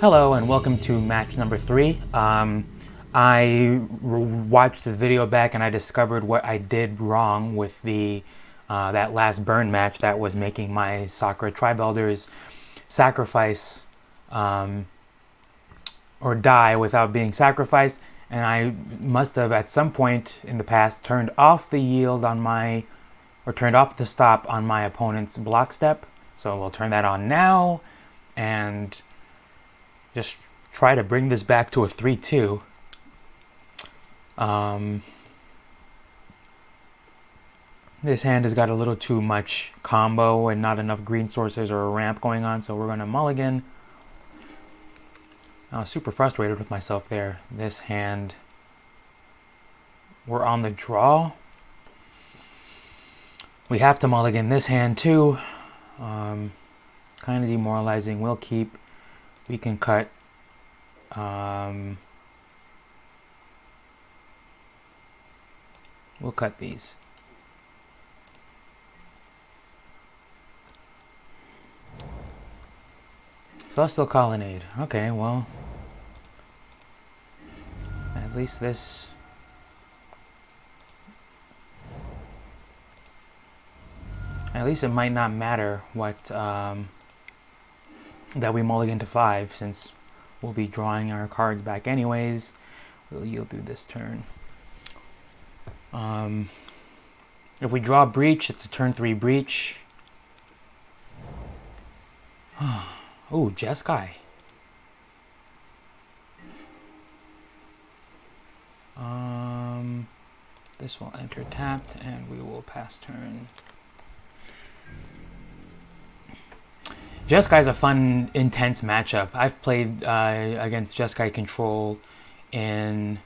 Hello and welcome to match number 3. I watched the video back and I discovered what I did wrong with the that last burn match that was making my Sakura tribe elders sacrifice or die without being sacrificed, and I must have at some point in the past turned off the yield on my, or turned off the stop on my opponent's block step. So we'll turn that on now and just try to bring this back to a 3-2. This hand has got a little too much combo and not enough green sources or a ramp going on, so we're going to mulligan. I was super frustrated with myself there. This hand, we're on the draw. We have to mulligan this hand too. Kind of demoralizing. We'll keep. We can cut. We'll cut these. Celestial Colonnade. Okay, well, at least this. At least it might not matter what that we mulligan to 5, since we'll be drawing our cards back anyways. We'll yield through this turn. If we draw Breach, it's a turn 3 Breach. Oh, Jeskai. This will enter tapped, and we will pass turn. Jeskai is a fun, intense matchup. I've played against Jeskai Control in...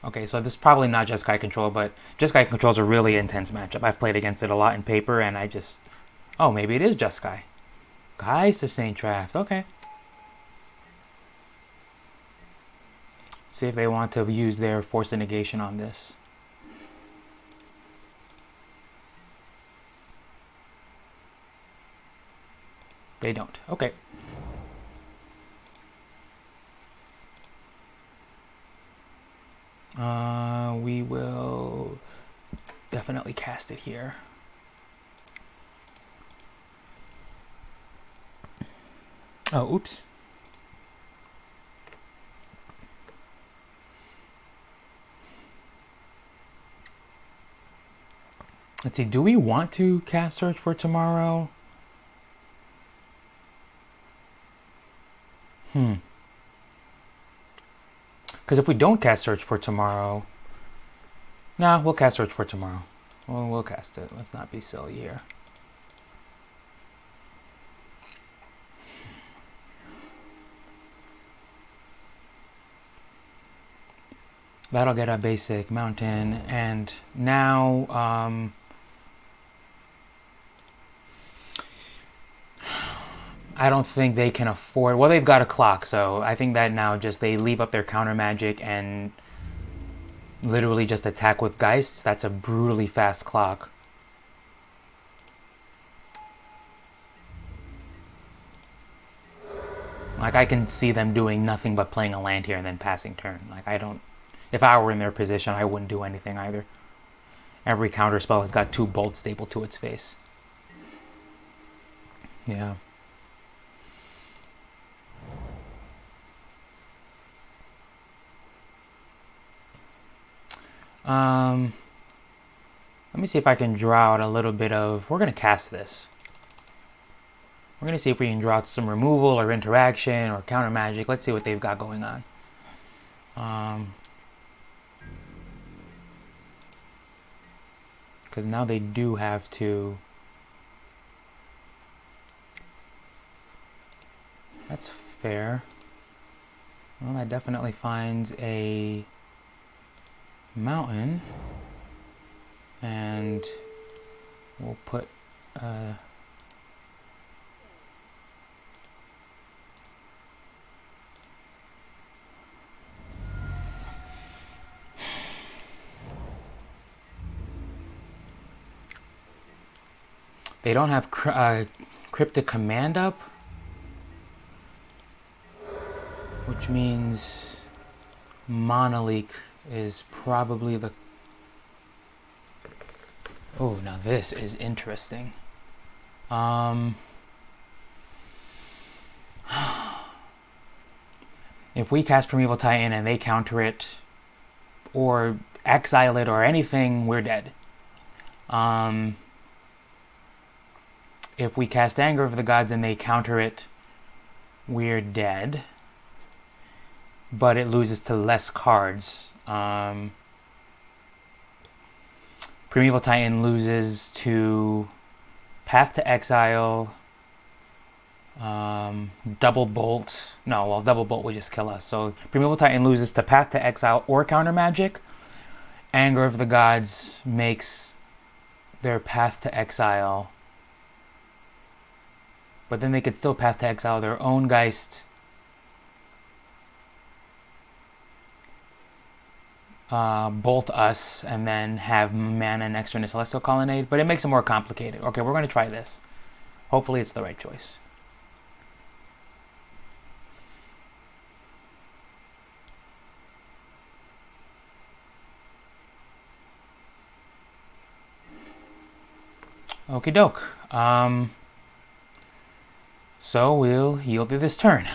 Okay, so this is probably not Jeskai Control, but Jeskai Control is a really intense matchup. I've played against it a lot in paper, and I just... Oh, maybe it is Jeskai. Geist of Saint Draft, okay. See if they want to use their Force of Negation on this. They don't. Okay. We will definitely cast it here. Oh, oops. Let's see, do we want to cast Search for Tomorrow? Because if we don't cast Search for Tomorrow... Nah, we'll cast Search for Tomorrow. We'll cast it. Let's not be silly here. That'll get a basic mountain, and now I don't think they can afford... Well, they've got a clock, so I think that now just they leave up their counter magic and literally just attack with Geists. That's a brutally fast clock. Like, I can see them doing nothing but playing a land here and then passing turn. Like, I don't... If I were in their position, I wouldn't do anything either. Every counter spell has got 2 bolts stapled to its face. Yeah. Let me see if I can draw out a little bit of... We're going to cast this. We're going to see if we can draw out some removal or interaction or counter magic. Let's see what they've got going on. Because now they do have to... That's fair. Well, that definitely finds a mountain. And we'll put... They don't have Cryptic Command up. which means Monolink is probably the... Oh, now this is interesting. If we cast Primeval Titan and they counter it, or exile it, or anything, we're dead. If we cast Anger of the Gods and they counter it, we're dead. But it loses to less cards. Primeval Titan loses to Path to Exile, Double Bolt. No, well, Double Bolt would just kill us. So Primeval Titan loses to Path to Exile or Counter Magic. Anger of the Gods makes their Path to Exile. But then they could still Path to Exile their own Geist. Bolt us, and then have mana next turn to Celestial Colonnade. But it makes it more complicated. Okay, we're going to try this. Hopefully it's the right choice. Okie doke. So we'll yield to this turn.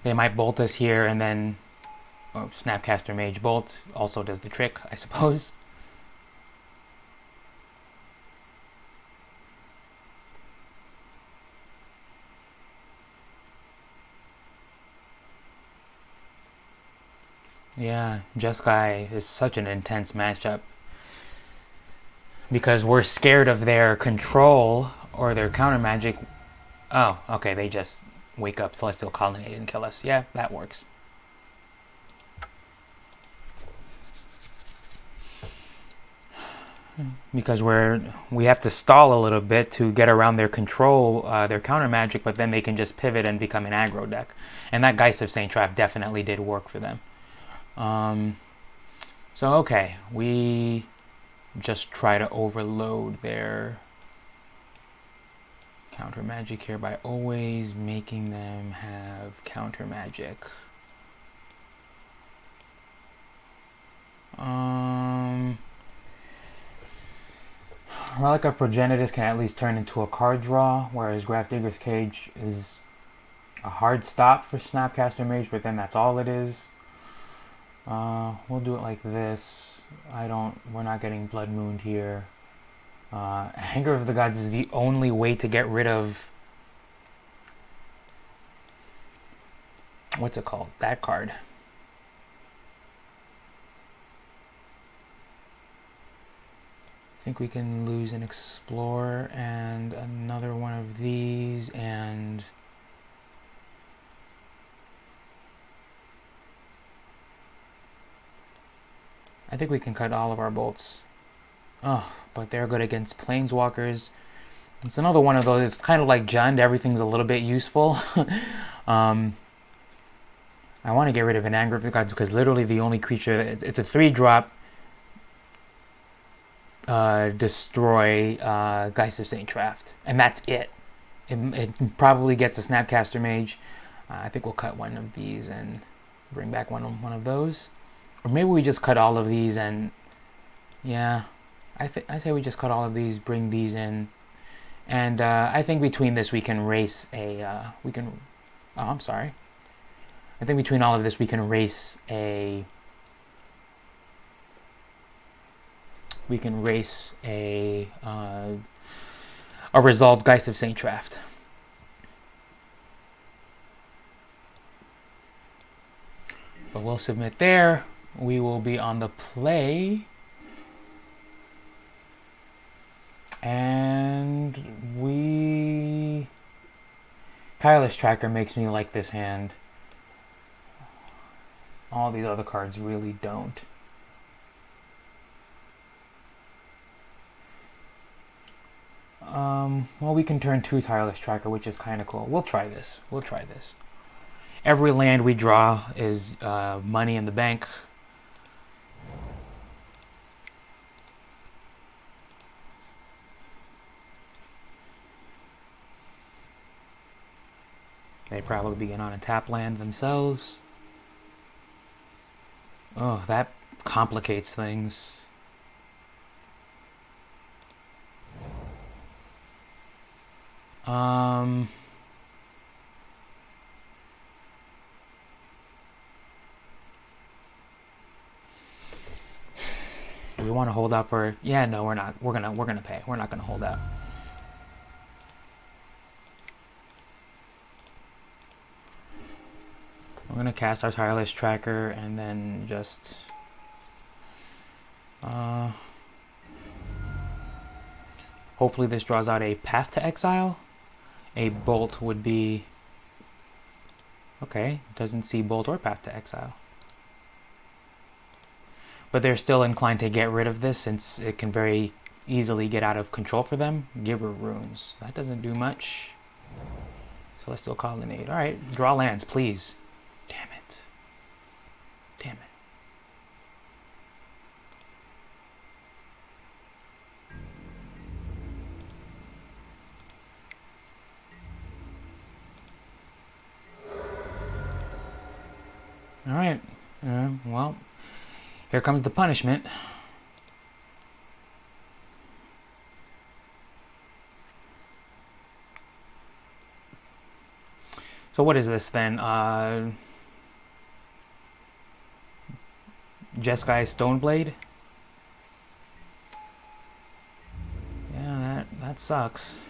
They might bolt us here, and then Snapcaster Mage Bolt also does the trick, I suppose. Yeah, Jeskai is such an intense matchup because we're scared of their control or their counter magic. Oh, okay, they just wake up Celestial Colonnade and kill us. Yeah, that works. Because we have to stall a little bit to get around their control, their counter magic, but then they can just pivot and become an aggro deck. And that Geist of Saint Trap definitely did work for them. So okay, we just try to overload their counter magic here by always making them have counter magic. Relic of Progenitus can at least turn into a card draw, whereas Grafdigger's Cage is a hard stop for Snapcaster Mage, but then that's all it is. We'll do it like this. We're not getting Blood Mooned here. Anger of the Gods is the only way to get rid of... What's it called? That card. I think we can lose an Explorer and another one of these, and... I think we can cut all of our bolts. Oh, but they're good against Planeswalkers. It's another one of those, it's kind of like Jund, everything's a little bit useful. I want to get rid of an Anger of the Gods because literally the only creature, it's a 3-drop, destroy Geist of Saint Trap. And that's it. It probably gets a Snapcaster Mage. I think we'll cut one of these and bring back one of those. Or maybe we just cut all of these and... Yeah, I say we just cut all of these, bring these in. And I think between this we can race a... Oh, I'm sorry. I think between all of this we can race a... a resolved Geist of Saint Trap. But we'll submit there. We will be on the play. And Tireless Tracker makes me like this hand. All these other cards really don't. Well, we can turn 2 Tireless Tracker, which is kind of cool. We'll try this. Every land we draw is money in the bank. They probably begin on a tap land themselves. Oh, that complicates things. Do we want to hold out for? Yeah, no, we're not. We're gonna pay. We're not gonna hold out. We're gonna cast our Tireless Tracker and then just hopefully this draws out a Path to Exile. A Bolt would be okay. Doesn't see Bolt or Path to Exile. But they're still inclined to get rid of this since it can very easily get out of control for them. Giver Runes. That doesn't do much. Celestial Colonnade. Alright, draw lands, please. Damn it. Damn it. Alright. Well, here comes the punishment. So what is this then? Jeskai Stoneblade? Yeah, that sucks.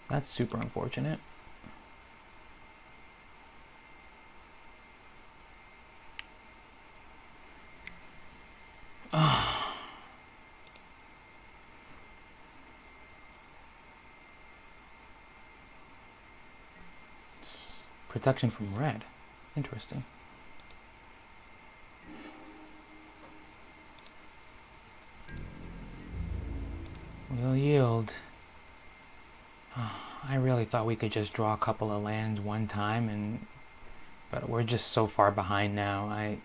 That's super unfortunate. Protection from red. Interesting. We'll yield. I really thought we could just draw a couple of lands one time, but we're just so far behind now. I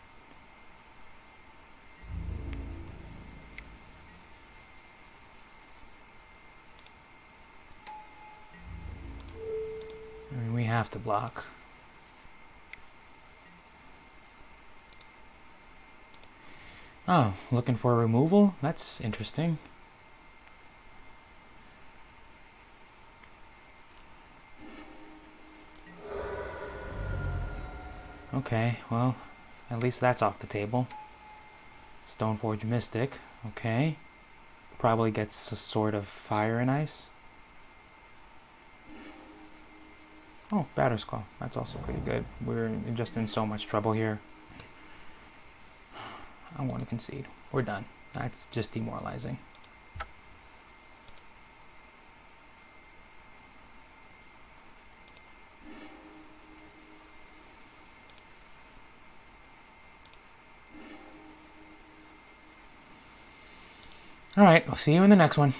mean, we have to block. Oh, looking for a removal? That's interesting. Okay, well, at least that's off the table. Stoneforge Mystic, okay. Probably gets a Sword of Fire and Ice. Oh, Batterskull. That's also pretty good. We're just in so much trouble here. I want to concede. We're done. That's just demoralizing. Alright, we'll see you in the next one.